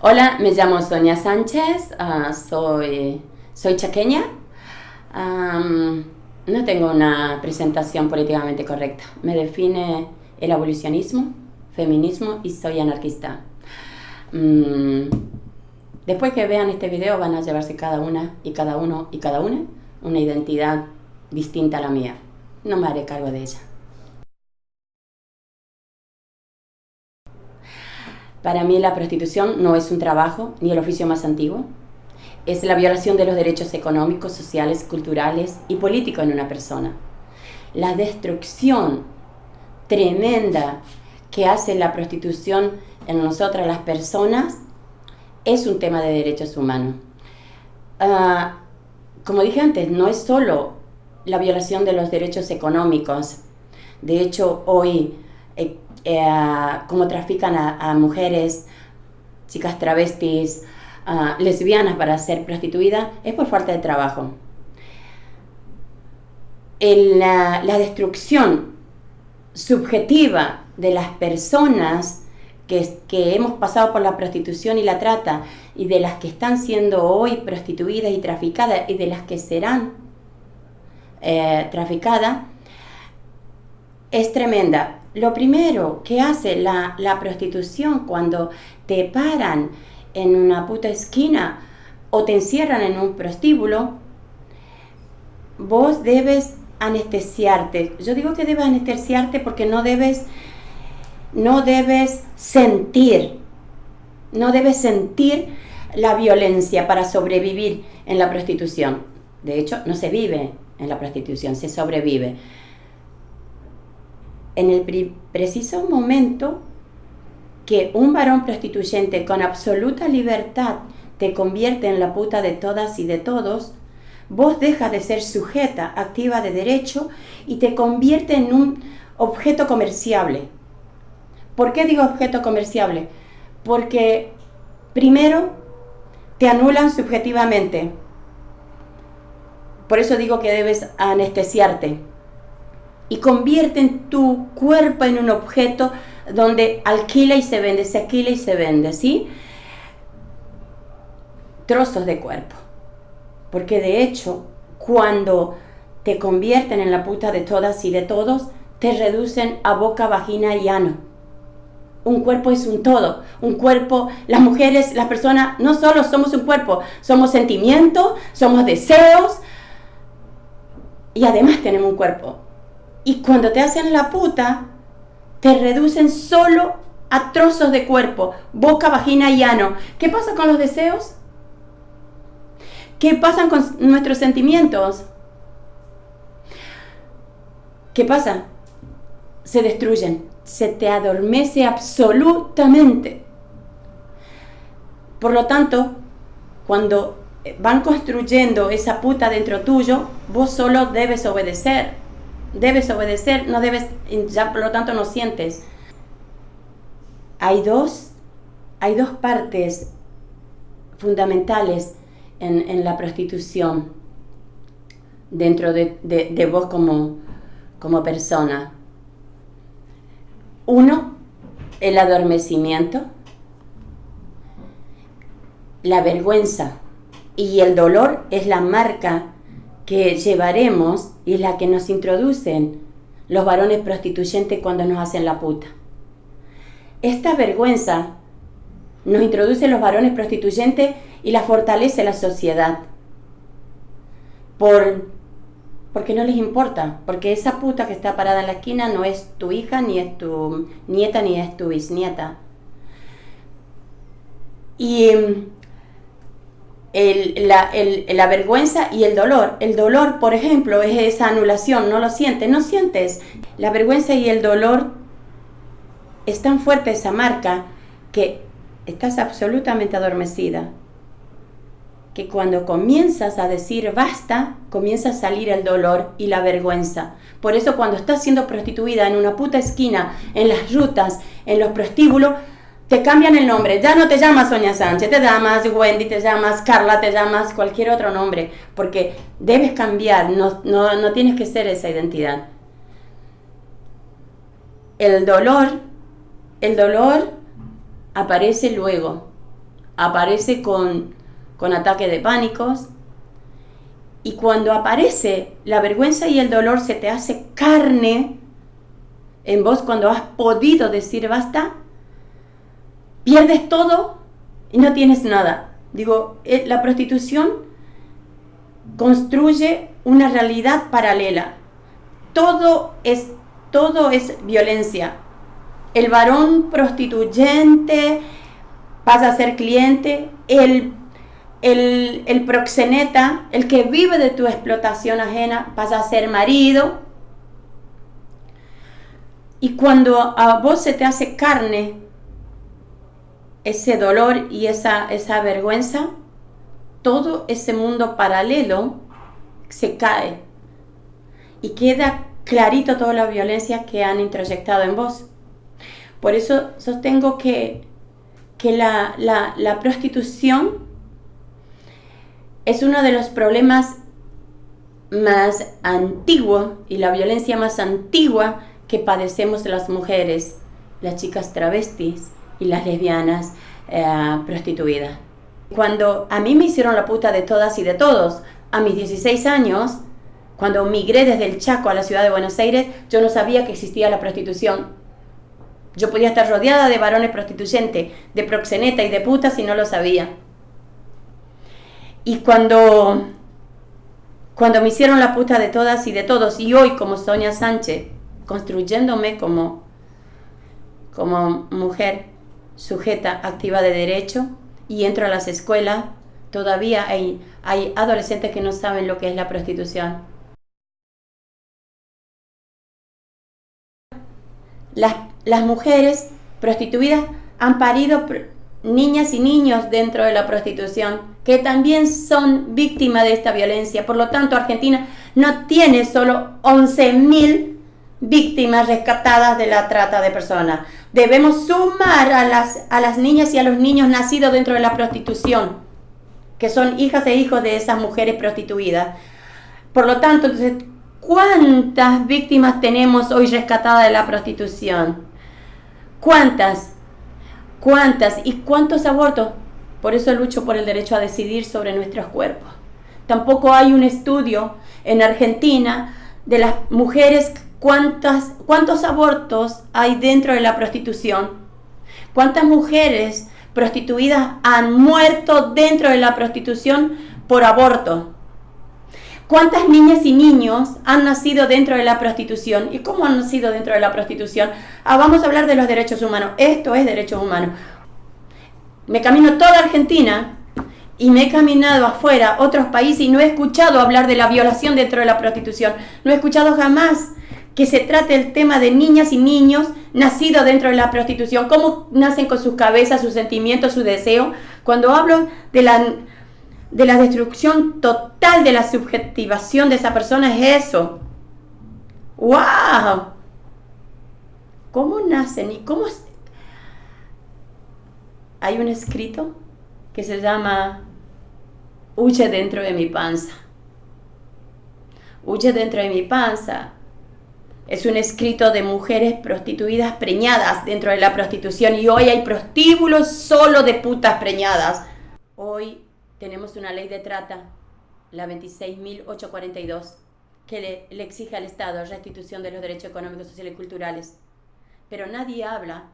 Hola, me llamo Sonia Sánchez, soy chaqueña. No tengo una presentación políticamente correcta. Me define el abolicionismo, feminismo y soy anarquista. Mm, Después que vean este video van a llevarse cada una y cada uno y cada una identidad distinta a la mía. No me haré cargo de ella. Para mí la prostitución no es un trabajo ni el oficio más antiguo. Es la violación de los derechos económicos, sociales, culturales y políticos en una persona. La destrucción tremenda que hace la prostitución en nosotras las personas es un tema de derechos humanos. Como dije antes, no es solo la violación de los derechos económicos. De hecho, hoy, como trafican a mujeres, chicas travestis, lesbianas para ser prostituidas, es por falta de trabajo. La destrucción subjetiva de las personas que hemos pasado por la prostitución y la trata, y de las que están siendo hoy prostituidas y traficadas, y de las que serán traficadas, es tremenda. Lo primero que hace la prostitución cuando te paran en una puta esquina o te encierran en un prostíbulo, vos debes anestesiarte. Yo digo que debes anestesiarte porque no debes sentir la violencia para sobrevivir en la prostitución. De hecho, no se vive en la prostitución, se sobrevive. En el preciso momento que un varón prostituyente con absoluta libertad te convierte en la puta de todas y de todos, vos dejas de ser sujeta activa de derecho y te convierte en un objeto comerciable. ¿Por qué digo objeto comerciable? Porque primero te anulan subjetivamente. Por eso digo que debes anestesiarte. Y convierten tu cuerpo en un objeto donde alquila y se vende, ¿sí? Trozos de cuerpo. Porque de hecho, cuando te convierten en la puta de todas y de todos, te reducen a boca, vagina y ano. Un cuerpo es un todo. Un cuerpo, las mujeres, las personas, no solo somos un cuerpo, somos sentimientos, somos deseos y además tenemos un cuerpo. Y cuando te hacen la puta, te reducen solo a trozos de cuerpo, boca, vagina y ano. ¿Qué pasa con los deseos? ¿Qué pasa con nuestros sentimientos? ¿Qué pasa? Se destruyen, se te adormece absolutamente. Por lo tanto, cuando van construyendo esa puta dentro tuyo, vos solo debes obedecer, no debes, ya por lo tanto no sientes. Hay dos partes fundamentales en la prostitución dentro de vos como persona. Uno, el adormecimiento, la vergüenza y el dolor es la marca que llevaremos y la que nos introducen los varones prostituyentes cuando nos hacen la puta. Esta vergüenza nos introduce los varones prostituyentes y la fortalece la sociedad. Porque no les importa, porque esa puta que está parada en la esquina no es tu hija, ni es tu nieta, ni es tu bisnieta. Y la vergüenza y el dolor, por ejemplo, es esa anulación, no sientes. La vergüenza y el dolor es tan fuerte esa marca que estás absolutamente adormecida, que cuando comienzas a decir basta, comienza a salir el dolor y la vergüenza. Por eso cuando estás siendo prostituida en una puta esquina, en las rutas, en los prostíbulos, te cambian el nombre. Ya no te llamas Sonia Sánchez, te llamas Wendy, te llamas Carla, te llamas cualquier otro nombre, porque debes cambiar, no tienes que ser esa identidad. El dolor aparece luego. aparece con ataques de pánicos. Y cuando aparece la vergüenza y el dolor, se te hace carne en vos cuando has podido decir basta, pierdes todo y no tienes nada. Digo, la prostitución construye una realidad paralela. Todo es violencia. El varón prostituyente pasa a ser cliente, el proxeneta, el que vive de tu explotación ajena, pasa a ser marido. Y cuando a vos se te hace carne ese dolor y esa vergüenza, todo ese mundo paralelo se cae y queda clarito toda la violencia que han introyectado en vos. Por eso sostengo que la prostitución es uno de los problemas más antiguos y la violencia más antigua que padecemos las mujeres, las chicas travestis y las lesbianas prostituidas. Cuando a mí me hicieron la puta de todas y de todos, a mis 16 años, cuando migré desde el Chaco a la ciudad de Buenos Aires, yo no sabía que existía la prostitución. Yo podía estar rodeada de varones prostituyentes, de proxeneta y de putas y no lo sabía. Y cuando me hicieron la puta de todas y de todos, y hoy como Sonia Sánchez, construyéndome como mujer sujeta, activa de derecho, y entro a las escuelas, todavía hay adolescentes que no saben lo que es la prostitución. Las mujeres prostituidas han parido niñas y niños dentro de la prostitución, que también son víctimas de esta violencia. Por lo tanto, Argentina no tiene solo 11.000 víctimas rescatadas de la trata de personas. Debemos sumar a las niñas y a los niños nacidos dentro de la prostitución, que son hijas e hijos de esas mujeres prostituidas. Por lo tanto, entonces, ¿cuántas víctimas tenemos hoy rescatadas de la prostitución? ¿Cuántas? ¿Y cuántos abortos? Por eso lucho por el derecho a decidir sobre nuestros cuerpos. Tampoco hay un estudio en Argentina de las mujeres, cuántos abortos hay dentro de la prostitución. ¿Cuántas mujeres prostituidas han muerto dentro de la prostitución por aborto? ¿Cuántas niñas y niños han nacido dentro de la prostitución? ¿Y cómo han nacido dentro de la prostitución? Vamos a hablar de los derechos humanos. Esto es derechos humanos. Me camino toda Argentina y me he caminado afuera, otros países, y no he escuchado hablar de la violación dentro de la prostitución. No he escuchado jamás que se trate el tema de niñas y niños nacidos dentro de la prostitución. ¿Cómo nacen con sus cabezas, sus sentimientos, sus deseos? Cuando hablo de la destrucción total de la subjetivación de esa persona, es eso. ¡Wow! ¿Cómo nacen y cómo? Hay un escrito que se llama Huye dentro de mi panza. Huye dentro de mi panza. Es un escrito de mujeres prostituidas preñadas dentro de la prostitución, y hoy hay prostíbulos solo de putas preñadas. Hoy tenemos una ley de trata, la 26.842, que le exige al Estado restitución de los derechos económicos, sociales y culturales. Pero nadie habla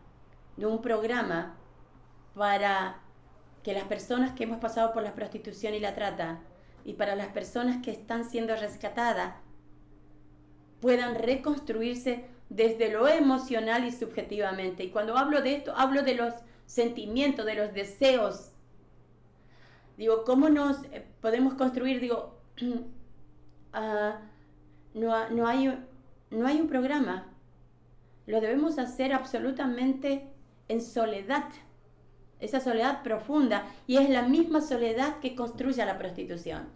de un programa para que las personas que hemos pasado por la prostitución y la trata, y para las personas que están siendo rescatadas, puedan reconstruirse desde lo emocional y subjetivamente. Y cuando hablo de esto, hablo de los sentimientos, de los deseos. Digo, ¿cómo nos podemos construir? Digo, no hay un programa. Lo debemos hacer absolutamente en soledad. Esa soledad profunda, y es la misma soledad que construye la prostitución.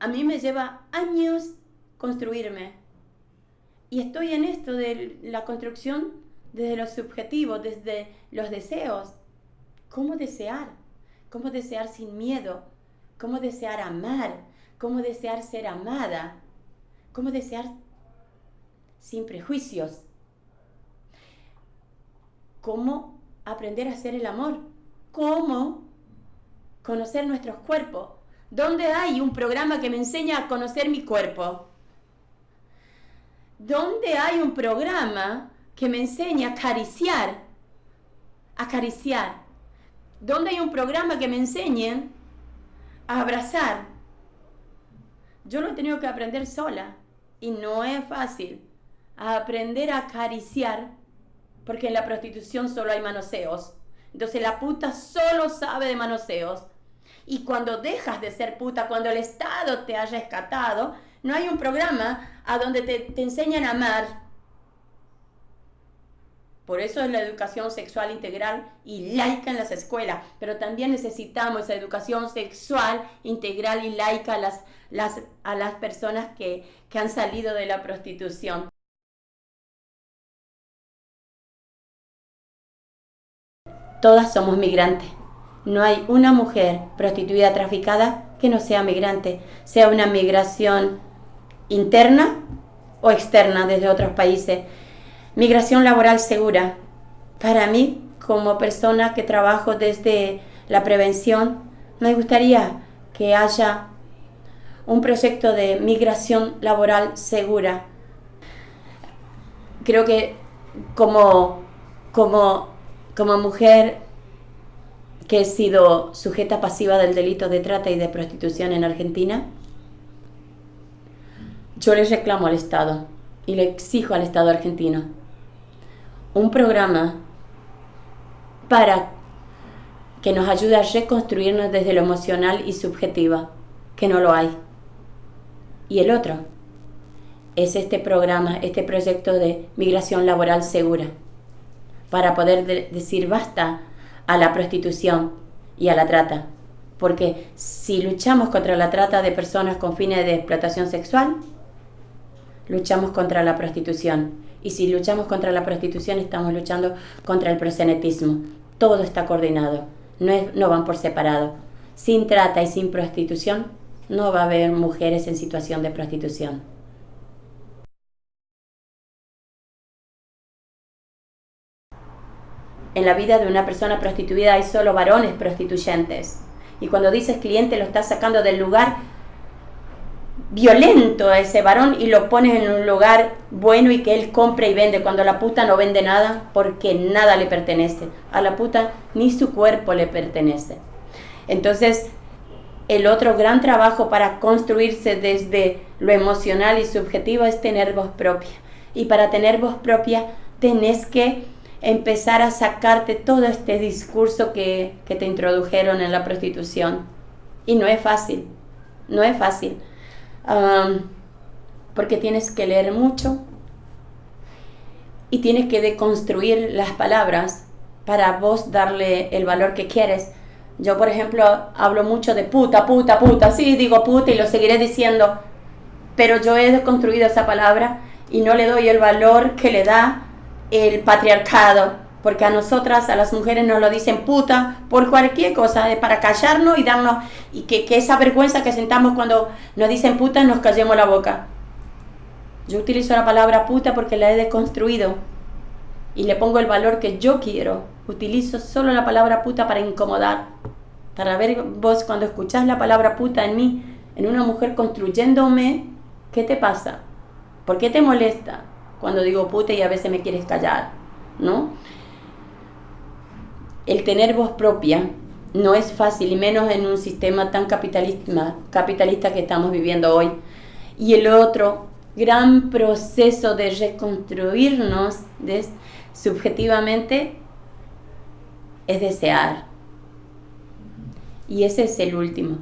A mí me lleva años construirme, y estoy en esto de la construcción desde lo subjetivo, desde los deseos. ¿Cómo desear? ¿Cómo desear sin miedo? ¿Cómo desear amar? ¿Cómo desear ser amada? ¿Cómo desear sin prejuicios? ¿Cómo aprender a hacer el amor cómo conocer nuestros cuerpos. ¿Dónde hay un programa que me enseña a conocer mi cuerpo? ¿Dónde hay un programa que me enseña a acariciar? Acariciar. ¿Dónde hay un programa que me enseñe a abrazar? Yo lo he tenido que aprender sola y no es fácil. A aprender a acariciar, porque en la prostitución solo hay manoseos. Entonces la puta solo sabe de manoseos. Y cuando dejas de ser puta, cuando el Estado te ha rescatado, no hay un programa a donde te enseñan a amar. Por eso es la educación sexual integral y laica en las escuelas. Pero también necesitamos esa educación sexual integral y laica a las personas que han salido de la prostitución. Todas somos migrantes. No hay una mujer prostituida, traficada, que no sea migrante, sea una migración interna o externa desde otros países. Migración laboral segura. Para mí, como persona que trabajo desde la prevención, me gustaría que haya un proyecto de migración laboral segura. Creo que como mujer que he sido sujeta pasiva del delito de trata y de prostitución en Argentina, yo le reclamo al Estado y le exijo al Estado argentino un programa para que nos ayude a reconstruirnos desde lo emocional y subjetiva, que no lo hay. Y el otro es este programa, este proyecto de migración laboral segura, para poder decir basta a la prostitución y a la trata. Porque si luchamos contra la trata de personas con fines de explotación sexual, luchamos contra la prostitución. Y si luchamos contra la prostitución, estamos luchando contra el proxenetismo. Todo está coordinado, no van por separado. Sin trata y sin prostitución, no va a haber mujeres en situación de prostitución. En la vida de una persona prostituida hay solo varones prostituyentes. Y cuando dices cliente, lo estás sacando del lugar violento a ese varón y lo pones en un lugar bueno y que él compre y vende, cuando la puta no vende nada porque nada le pertenece. A la puta ni su cuerpo le pertenece. Entonces, el otro gran trabajo para construirse desde lo emocional y subjetivo es tener voz propia. Y para tener voz propia tenés que empezar a sacarte todo este discurso que te introdujeron en la prostitución. Y no es fácil, no es fácil. Porque tienes que leer mucho y tienes que deconstruir las palabras para vos darle el valor que quieres. Yo, por ejemplo, hablo mucho de puta, puta, puta. Sí, digo puta y lo seguiré diciendo, pero yo he deconstruido esa palabra y no le doy el valor que le da el patriarcado, porque a nosotras, a las mujeres, nos lo dicen puta por cualquier cosa, para callarnos y darnos, y que esa vergüenza que sentamos cuando nos dicen puta, nos callemos la boca. Yo utilizo la palabra puta porque la he deconstruido y le pongo el valor que yo quiero. Utilizo solo la palabra puta para incomodar, para ver vos cuando escuchás la palabra puta en mí, en una mujer construyéndome, ¿qué te pasa? ¿Por qué te molesta cuando digo puta y a veces me quieres callar? ¿No? El tener voz propia no es fácil, y menos en un sistema tan capitalista que estamos viviendo hoy. Y el otro gran proceso de reconstruirnos subjetivamente es desear. Y ese es el último.